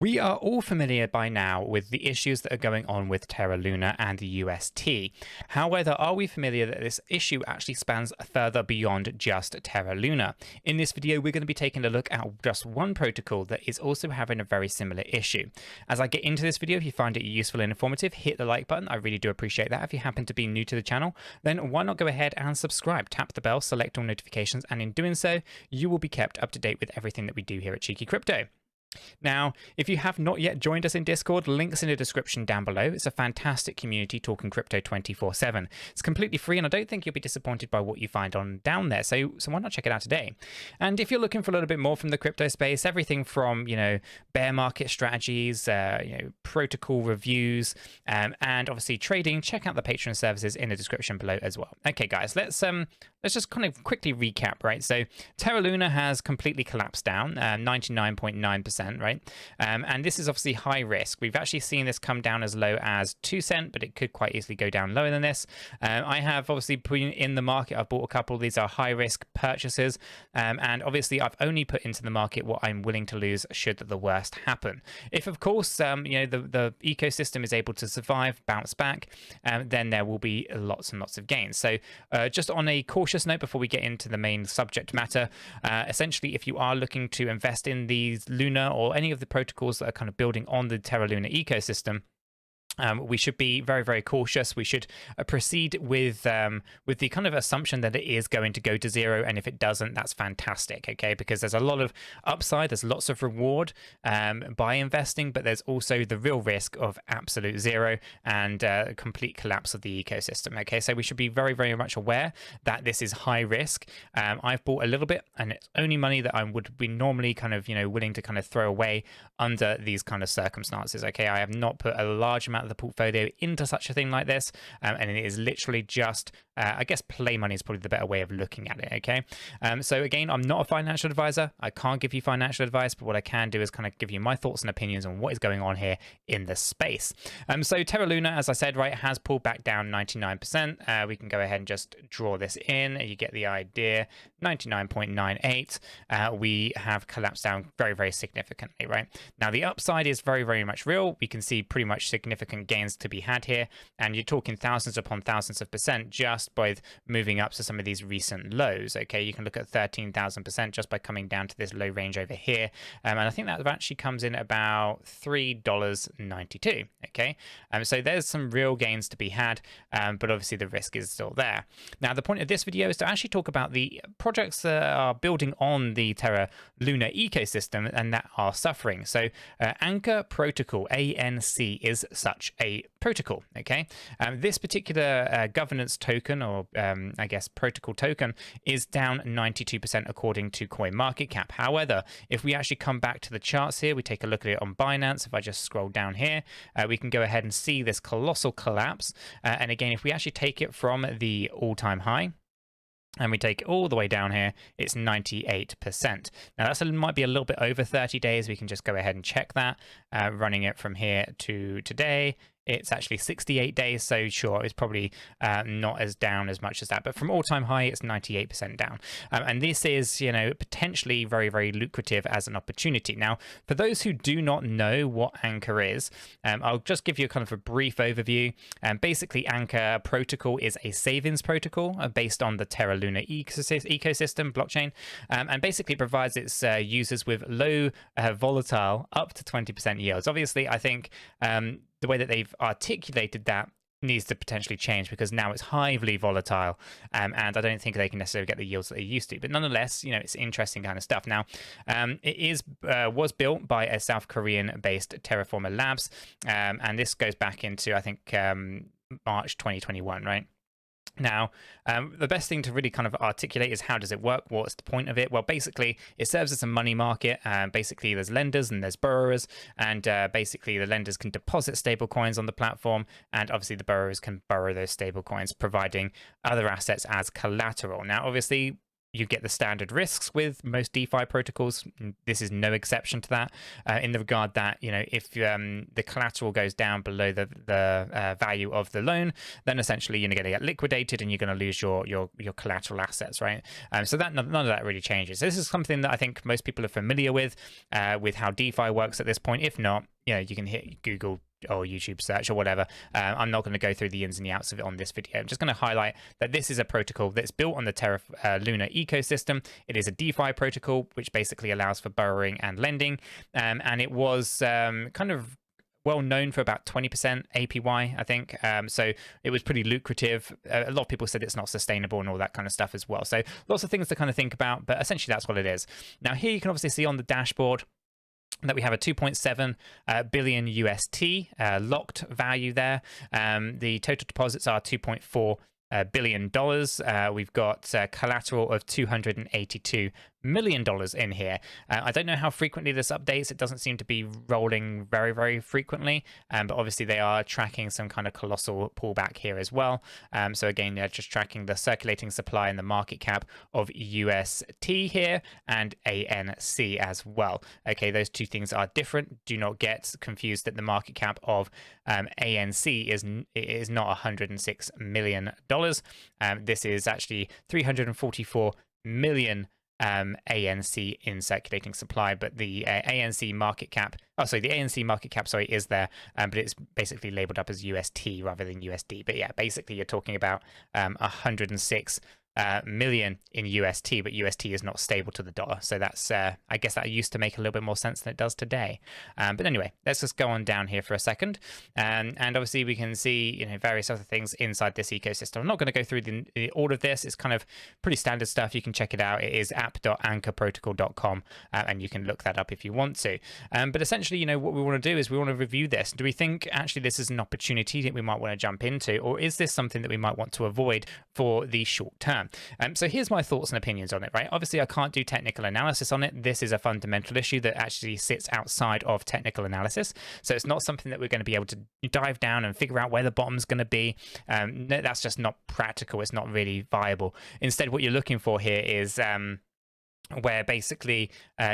We are all familiar by now with the issues that are going on with Terra Luna and the UST. However, are we familiar that this issue actually spans further beyond just Terra Luna? In this video, we're going to be taking a look at just one protocol that is also having a very similar issue. As I get into this video, if you find it useful and informative, hit the like button. I really do appreciate that. If you happen to be new to the channel, then why not go ahead and subscribe, tap the bell, select all notifications, and in doing so, you will be kept up to date with everything that we do here at Cheeky Crypto. Now, if you have not yet joined us in Discord, links in the description down below. It's a fantastic community talking crypto 24/7. It's completely free, and I don't think you'll be disappointed by what you find on down there. So why not check it out today? And if you're looking for a little bit more from the crypto space, everything from bear market strategies, protocol reviews, and obviously trading, check out the Patreon services in the description below as well. Okay, guys, let's just kind of quickly recap, right? So Terra Luna has completely collapsed down, 99.9%. Right, and this is obviously high risk. We've actually seen this come down as low as 2 cents, but it could quite easily go down lower than this. I have obviously put in the market. I've bought a couple. These are high risk purchases, and obviously I've only put into the market what I'm willing to lose should the worst happen. If of course the ecosystem is able to survive, bounce back, then there will be lots and lots of gains. So just on a cautious note before we get into the main subject matter, essentially if you are looking to invest in these Luna or any of the protocols that are kind of building on the Terra Luna ecosystem, we should be very, very cautious. We should proceed with the kind of assumption that it is going to go to zero, and if it doesn't, that's fantastic, okay? Because there's a lot of upside, there's lots of reward by investing, but there's also the real risk of absolute zero and complete collapse of the ecosystem, okay? So we should be very, very much aware that this is high risk. I've bought a little bit, and it's only money that I would be normally kind of willing to kind of throw away under these kind of circumstances, okay? I have not put a large amount of the portfolio into such a thing like this, and it is literally just I guess play money is probably the better way of looking at it, okay? So again, I'm not a financial advisor. I can't give you financial advice, but what I can do is kind of give you my thoughts and opinions on what is going on here in the space. So Terra Luna, as I said, right, has pulled back down 99%. We can go ahead and just draw this in. You get the idea. 99.98. We have collapsed down very, very significantly, right? Now the upside is very, very much real. We can see pretty much significant gains to be had here, and you're talking thousands upon thousands of percent just by moving up to some of these recent lows, okay? You can look at 13,000% just by coming down to this low range over here, and I think that actually comes in at about $3.92, okay? So there's some real gains to be had, but obviously the risk is still there. Now the point of this video is to actually talk about the projects that are building on the Terra Luna ecosystem and that are suffering. So Anchor Protocol, ANC, is such a protocol, okay? This particular governance token, or I guess protocol token, is down 92% according to CoinMarketCap. However, if we actually come back to the charts here, we take a look at it on Binance. If I just scroll down here, we can go ahead and see this colossal collapse. And again, if we actually take it from the all-time high, and we take it all the way down here, it's 98%. Now that might be a little bit over 30 days. We can just go ahead and check that. Running it from here to today, it's actually 68 days, so sure, it's probably not as down as much as that. But from all-time high, it's 98% down. And this is, potentially very, very lucrative as an opportunity. Now, for those who do not know what Anchor is, I'll just give you kind of a brief overview. Basically, Anchor Protocol is a savings protocol based on the Terra Luna ecosystem blockchain, and basically provides its users with low volatile up to 20% yields. Obviously, I think the way that they've articulated that needs to potentially change, because now it's highly volatile, and I don't think they can necessarily get the yields that they used to. But nonetheless, it's interesting kind of stuff. Now, it was built by a South Korean-based Terraformer Labs, and this goes back into, I think, March 2021, right? Now, the best thing to really kind of articulate is how does it work? What's the point of it? Well, basically, it serves as a money market. Basically, there's lenders and there's borrowers, and basically the lenders can deposit stable coins on the platform, and obviously the borrowers can borrow those stable coins, providing other assets as collateral. Now, obviously, you get the standard risks with most DeFi protocols. This is no exception to that, in the regard that, you know, if the collateral goes down below the value of the loan, then essentially you're going to get liquidated and you're going to lose your collateral assets, right? So that none of that really changes. So this is something that I think most people are familiar with how DeFi works at this point. If not, you know, you can hit Google or YouTube search or whatever. I'm not going to go through the ins and the outs of it on this video. I'm just going to highlight that this is a protocol that's built on the Terra Luna ecosystem. It is a DeFi protocol, which basically allows for borrowing and lending. And it was kind of well known for about 20% APY, I think. So it was pretty lucrative. A lot of people said it's not sustainable and all that kind of stuff as well. So lots of things to kind of think about, but essentially that's what it is. Now here you can obviously see on the dashboard that we have a 2.7 billion UST locked value there. The total deposits are $2.4 billion. We've got collateral of $282 million in here. I don't know how frequently this updates. It doesn't seem to be rolling very frequently, but obviously they are tracking some kind of colossal pullback here as well. So again, they're just tracking the circulating supply and the market cap of UST here and ANC as well. Okay, those two things are different. Do not get confused that the market cap of ANC is not $106 million. This is actually 344 million ANC in circulating supply, but the ANC market cap, the ANC market cap, is there, but it's basically labeled up as UST rather than USD. But yeah, basically you're talking about 106 million in UST, but UST is not stable to the dollar. So that's, I guess that used to make a little bit more sense than it does today. But anyway, let's just go on down here for a second. And obviously we can see, you know, various other things inside this ecosystem. I'm not going to go through all of this. It's kind of pretty standard stuff. You can check it out. It is app.anchorprotocol.com, and you can look that up if you want to. But essentially, you know, what we want to do is we want to review this. Do we think actually this is an opportunity that we might want to jump into, or is this something that we might want to avoid for the short term? So here's my thoughts and opinions on it, right? Obviously, I can't do technical analysis on it. This is a fundamental issue that actually sits outside of technical analysis. So it's not something that we're going to be able to dive down and figure out where the bottom's going to be. No, that's just not practical. It's not really viable. Instead, what you're looking for here is where basically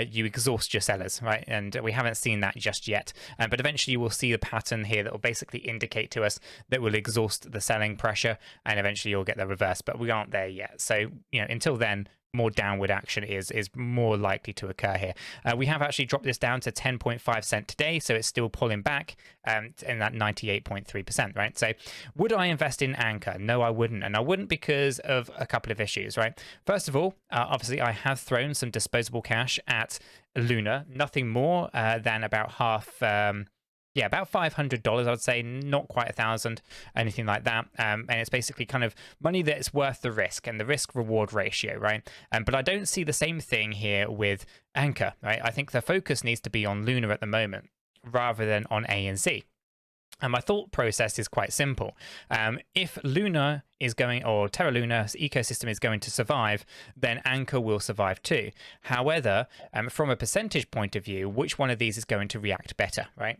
you exhaust your sellers, right? And we haven't seen that just yet, but eventually you will see the pattern here that will basically indicate to us that we'll exhaust the selling pressure, and eventually you'll get the reverse, but we aren't there yet. So, you know, until then, more downward action is more likely to occur here. We have actually dropped this down to 10.5 cent today, so it's still pulling back in that 98.3%, right? So would I invest in Anchor? No, I wouldn't. And I wouldn't because of a couple of issues, right? First of all, obviously I have thrown some disposable cash at Luna, nothing more than about half, about $500, I would say, not quite 1,000, anything like that. And it's basically kind of money that's worth the risk and the risk reward ratio, right? But I don't see the same thing here with Anchor, right? I think the focus needs to be on Luna at the moment rather than on ANC. And my thought process is quite simple. If Luna is going, or Terra Luna's ecosystem is going to survive, then Anchor will survive too. However, from a percentage point of view, which one of these is going to react better, right?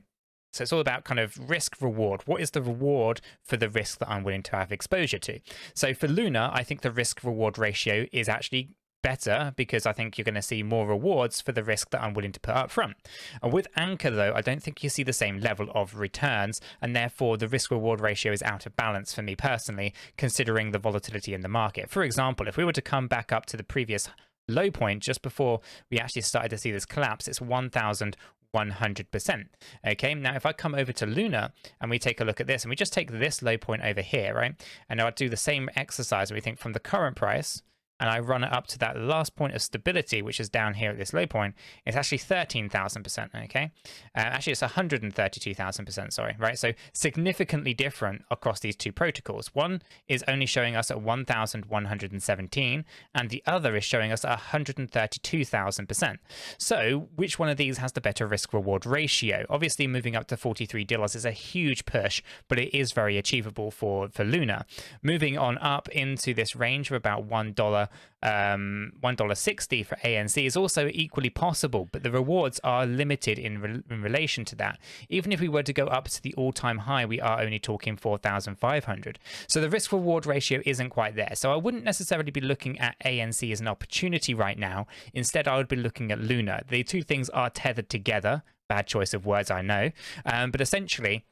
So it's all about kind of risk reward. What is the reward for the risk that I'm willing to have exposure to? So for Luna, I think the risk reward ratio is actually better because I think you're going to see more rewards for the risk that I'm willing to put up front. And with Anchor, though, I don't think you see the same level of returns, and therefore the risk reward ratio is out of balance for me personally, considering the volatility in the market. For example, if we were to come back up to the previous low point just before we actually started to see this collapse, it's 1,100%. Okay, now if I come over to Luna and we take a look at this, and we just take this low point over here, right? And now I do the same exercise, we think from the current price, and I run it up to that last point of stability, which is down here at this low point, it's actually 13,000%, okay? Actually, it's 132,000%, sorry, right? So significantly different across these two protocols. One is only showing us at 1,117, and the other is showing us at 132,000%. So which one of these has the better risk-reward ratio? Obviously, moving up to $43 is a huge push, but it is very achievable for Luna. Moving on up into this range of about $1 $1.60 for ANC is also equally possible, but the rewards are limited in relation to that. Even if we were to go up to the all-time high, we are only talking 4,500. So the risk-reward ratio isn't quite there. So I wouldn't necessarily be looking at ANC as an opportunity right now. Instead, I would be looking at Luna. The two things are tethered together. Bad choice of words, I know. But essentially,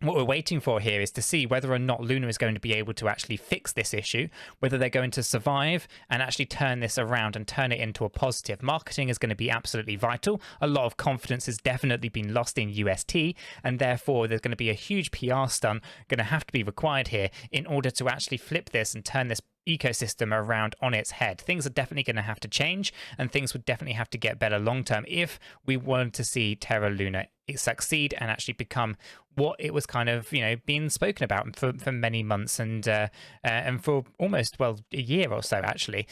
what we're waiting for here is to see whether or not Luna is going to be able to actually fix this issue, whether they're going to survive and actually turn this around and turn it into a positive. Marketing is going to be absolutely vital. A lot of confidence has definitely been lost in UST, and therefore there's going to be a huge PR stunt going to have to be required here in order to actually flip this and turn this ecosystem around on its head. Things are definitely going to have to change, and things would definitely have to get better long term if we want to see Terra Luna succeed and actually become what it was kind of, being spoken about for many months and for almost, well, a year or so actually.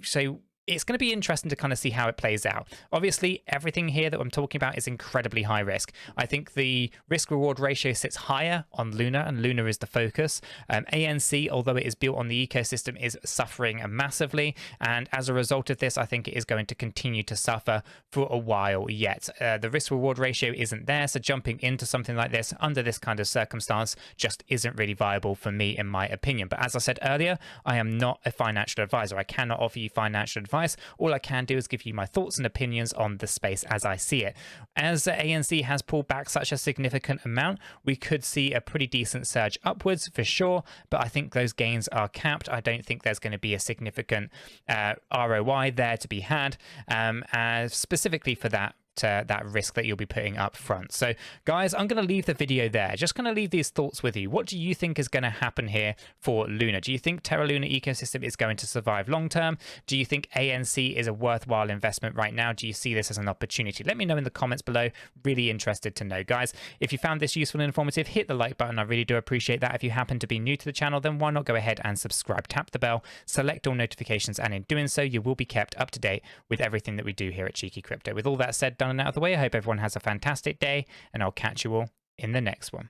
So it's going to be interesting to kind of see how it plays out. Obviously, everything here that I'm talking about is incredibly high risk. I think the risk-reward ratio sits higher on Luna, and Luna is the focus. ANC, although it is built on the ecosystem, is suffering massively, and as a result of this, I think it is going to continue to suffer for a while yet. The risk-reward ratio isn't there, so jumping into something like this under this kind of circumstance just isn't really viable for me, in my opinion. But as I said earlier, I am not a financial advisor. I cannot offer you financial advice. All I can do is give you my thoughts and opinions on the space as I see it. As ANC has pulled back such a significant amount, we could see a pretty decent surge upwards for sure, but I think those gains are capped. I don't think there's going to be a significant ROI there to be had, specifically for that risk that you'll be putting up front. So guys, I'm going to leave the video there. Just going to leave these thoughts with you. What do you think is going to happen here for Luna? Do you think Terra Luna ecosystem is going to survive long term? Do you think ANC is a worthwhile investment right now? Do you see this as an opportunity? Let me know in the comments below. Really interested to know, guys. If you found this useful and informative, hit the like button. I really do appreciate that. If you happen to be new to the channel, then why not go ahead and subscribe? Tap the bell, select all notifications, and in doing so, you will be kept up to date with everything that we do here at Cheeky Crypto. With all that said, done and out of the way, I hope everyone has a fantastic day, and I'll catch you all in the next one.